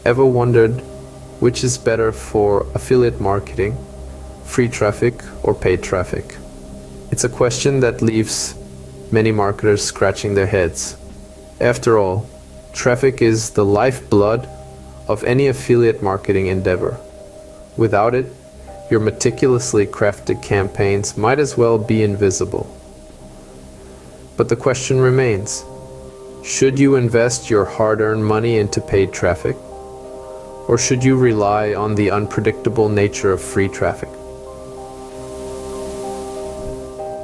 ever wondered which is better for affiliate marketing, free traffic or paid traffic? It's a question that leaves many marketers scratching their heads. After all, traffic is the lifeblood of any affiliate marketing endeavor. Without it, your meticulously crafted campaigns might as well be invisible. But the question remains, should you invest your hard-earned money into paid traffic? Or should you rely on the unpredictable nature of free traffic?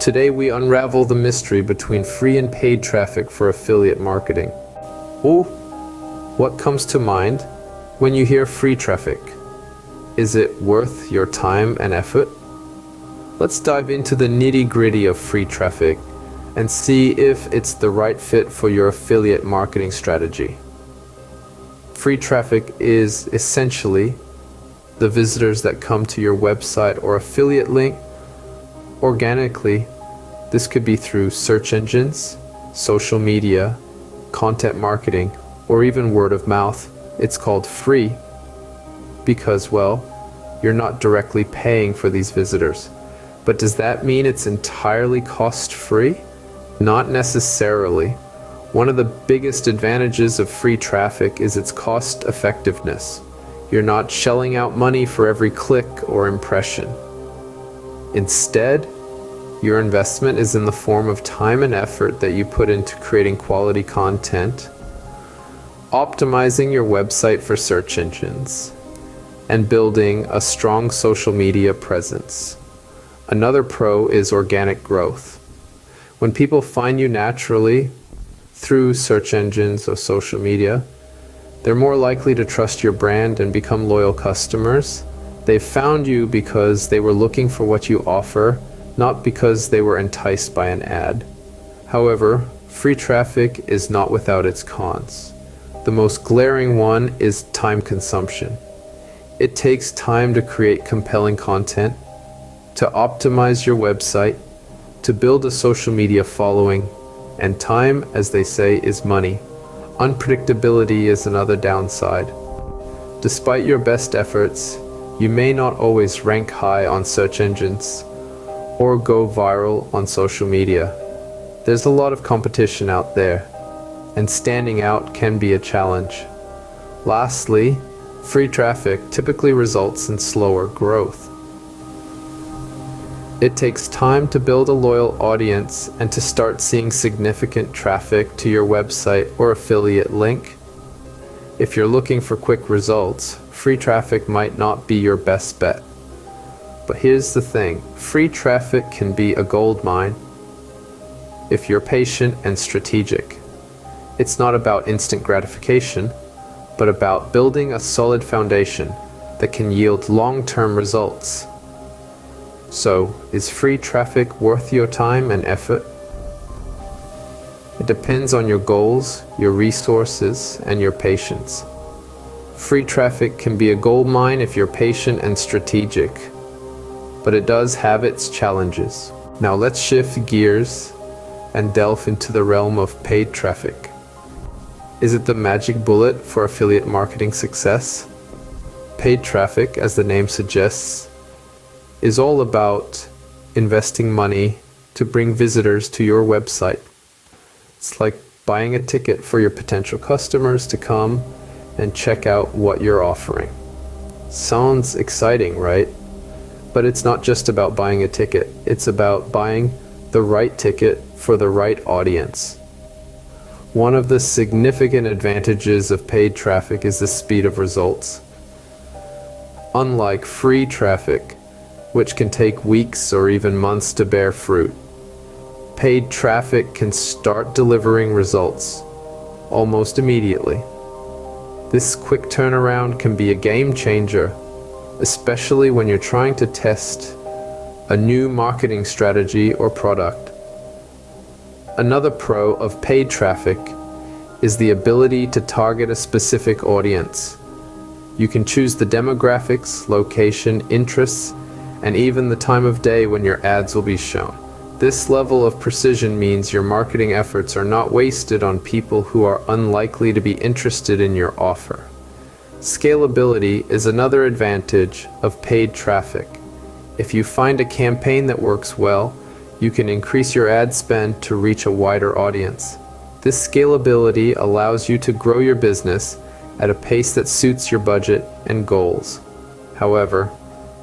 Today we unravel the mystery between free and paid traffic for affiliate marketing. Oh, what comes to mind when you hear free traffic? Is it worth your time and effort? Let's dive into the nitty-gritty of free traffic and see if it's the right fit for your affiliate marketing strategy. Free traffic is essentially the visitors that come to your website or affiliate link organically. This could be through search engines, social media, content marketing, or even word of mouth. It's called free because, well, you're not directly paying for these visitors. But does that mean it's entirely cost-free? Not necessarily. One of the biggest advantages of free traffic is its cost effectiveness. You're not shelling out money for every click or impression. Instead, your investment is in the form of time and effort that you put into creating quality content, optimizing your website for search engines, and building a strong social media presence. Another pro is organic growth. When people find you naturally through search engines or social media, they're more likely to trust your brand and become loyal customers. They found you because they were looking for what you offer, not because they were enticed by an ad. However, free traffic is not without its cons. The most glaring one is time consumption. It takes time to create compelling content, to optimize your website, to build a social media following, and time, as they say, is money. Unpredictability is another downside. Despite your best efforts, you may not always rank high on search engines or go viral on social media. There's a lot of competition out there, and standing out can be a challenge. Lastly, free traffic typically results in slower growth. It takes time to build a loyal audience and to start seeing significant traffic to your website or affiliate link. If you're looking for quick results, free traffic might not be your best bet. But here's the thing, free traffic can be a gold mine if you're patient and strategic. It's not about instant gratification, but about building a solid foundation that can yield long-term results. So, is free traffic worth your time and effort? It depends on your goals, your resources, and your patience. Free traffic can be a gold mine if you're patient and strategic, but it does have its challenges. Now let's shift gears and delve into the realm of paid traffic. Is it the magic bullet for affiliate marketing success? Paid traffic, as the name suggests, is all about investing money to bring visitors to your website. It's like buying a ticket for your potential customers to come and check out what you're offering. Sounds exciting, right? But it's not just about buying a ticket. It's about buying the right ticket for the right audience. One of the significant advantages of paid traffic is the speed of results. Unlike free traffic, which can take weeks or even months to bear fruit, paid traffic can start delivering results almost immediately. This quick turnaround can be a game changer, especially when you're trying to test a new marketing strategy or product. Another pro of paid traffic is the ability to target a specific audience. You can choose the demographics, location, interests, and even the time of day when your ads will be shown. This level of precision means your marketing efforts are not wasted on people who are unlikely to be interested in your offer. Scalability is another advantage of paid traffic. If you find a campaign that works well, you can increase your ad spend to reach a wider audience. This scalability allows you to grow your business at a pace that suits your budget and goals. However,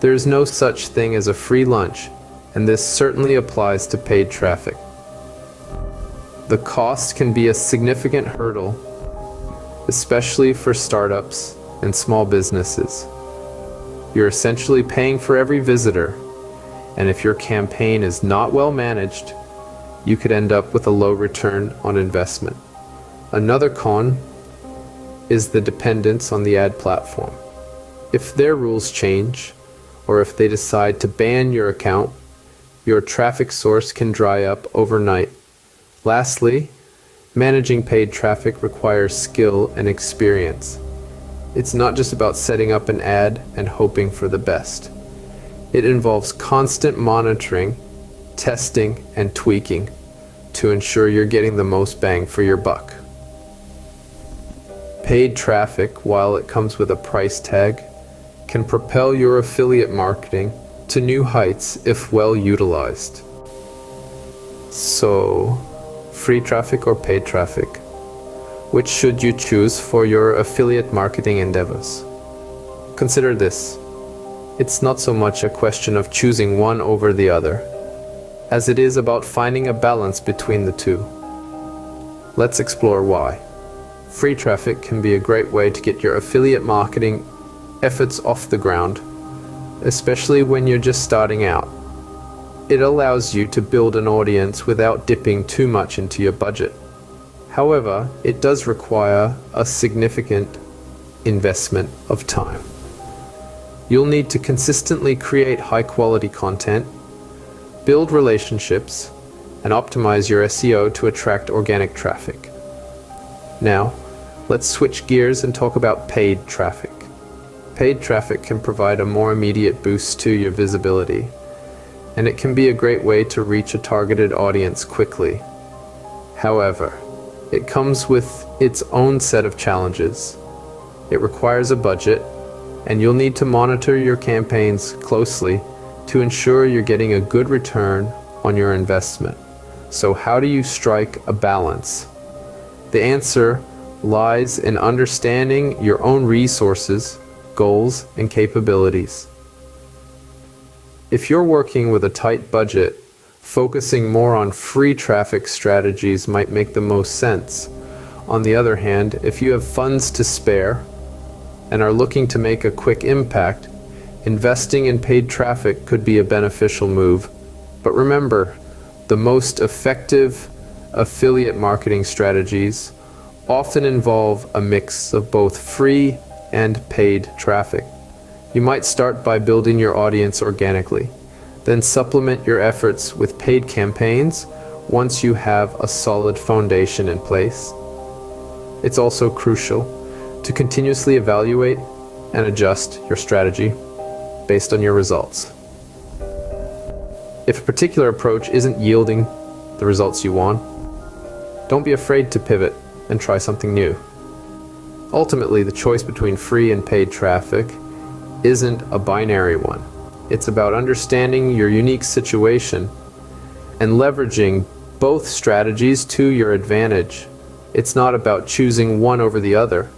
there is no such thing as a free lunch, and this certainly applies to paid traffic. The cost can be a significant hurdle, especially for startups and small businesses. You're essentially paying for every visitor, and if your campaign is not well managed, you could end up with a low return on investment. Another con is the dependence on the ad platform. If their rules change, or if they decide to ban your account, your traffic source can dry up overnight. Lastly, managing paid traffic requires skill and experience. It's not just about setting up an ad and hoping for the best. It involves constant monitoring, testing, and tweaking to ensure you're getting the most bang for your buck. Paid traffic, while it comes with a price tag, can propel your affiliate marketing to new heights if well utilized. So, free traffic or paid traffic? Which should you choose for your affiliate marketing endeavors? Consider this. It's not so much a question of choosing one over the other, as it is about finding a balance between the two. Let's explore why. Free traffic can be a great way to get your affiliate marketing efforts off the ground, especially when you're just starting out. It allows you to build an audience without dipping too much into your budget. However, it does require a significant investment of time. You'll need to consistently create high-quality content, build relationships, and optimize your SEO to attract organic traffic. Now, let's switch gears and talk about paid traffic. Paid traffic can provide a more immediate boost to your visibility, and it can be a great way to reach a targeted audience quickly. However, it comes with its own set of challenges. It requires a budget, and you'll need to monitor your campaigns closely to ensure you're getting a good return on your investment. So how do you strike a balance? The answer lies in understanding your own resources, goals, and capabilities. If you're working with a tight budget, focusing more on free traffic strategies might make the most sense. On the other hand, if you have funds to spare and are looking to make a quick impact, investing in paid traffic could be a beneficial move. But remember, the most effective affiliate marketing strategies often involve a mix of both free and paid traffic. You might start by building your audience organically, then supplement your efforts with paid campaigns once you have a solid foundation in place. It's also crucial to continuously evaluate and adjust your strategy based on your results. If a particular approach isn't yielding the results you want, don't be afraid to pivot and try something new. Ultimately, the choice between free and paid traffic isn't a binary one. It's about understanding your unique situation and leveraging both strategies to your advantage. It's not about choosing one over the other,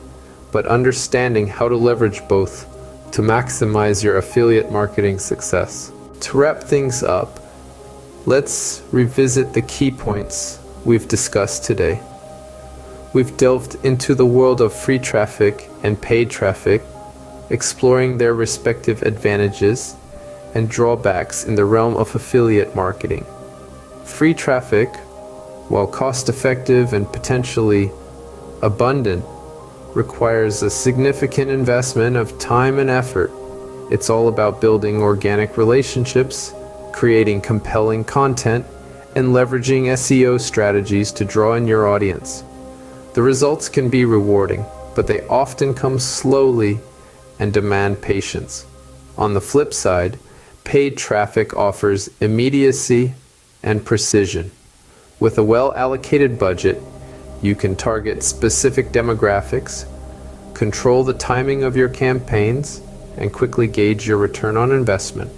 but understanding how to leverage both to maximize your affiliate marketing success. To wrap things up, let's revisit the key points we've discussed today. We've delved into the world of free traffic and paid traffic, exploring their respective advantages and drawbacks in the realm of affiliate marketing. Free traffic, while cost-effective and potentially abundant, requires a significant investment of time and effort. It's all about building organic relationships, creating compelling content, and leveraging SEO strategies to draw in your audience. The results can be rewarding, but they often come slowly and demand patience. On the flip side, paid traffic offers immediacy and precision. With a well-allocated budget, you can target specific demographics, Control the timing of your campaigns and quickly gauge your return on investment.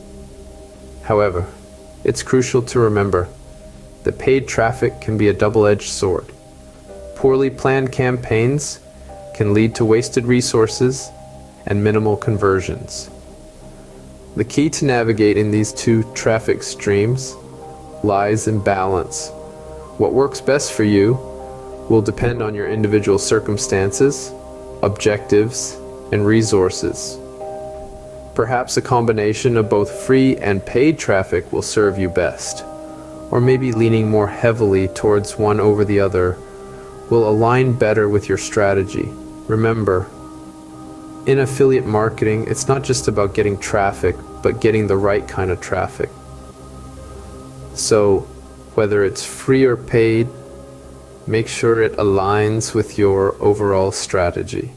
However, it's crucial to remember that paid traffic can be a double-edged sword. Poorly planned campaigns can lead to wasted resources and minimal conversions. The key to navigating these two traffic streams lies in balance. What works best for you will depend on your individual circumstances, objectives, and resources. Perhaps a combination of both free and paid traffic will serve you best, or maybe leaning more heavily towards one over the other will align better with your strategy. Remember, in affiliate marketing, it's not just about getting traffic, but getting the right kind of traffic. So, whether it's free or paid, make sure it aligns with your overall strategy.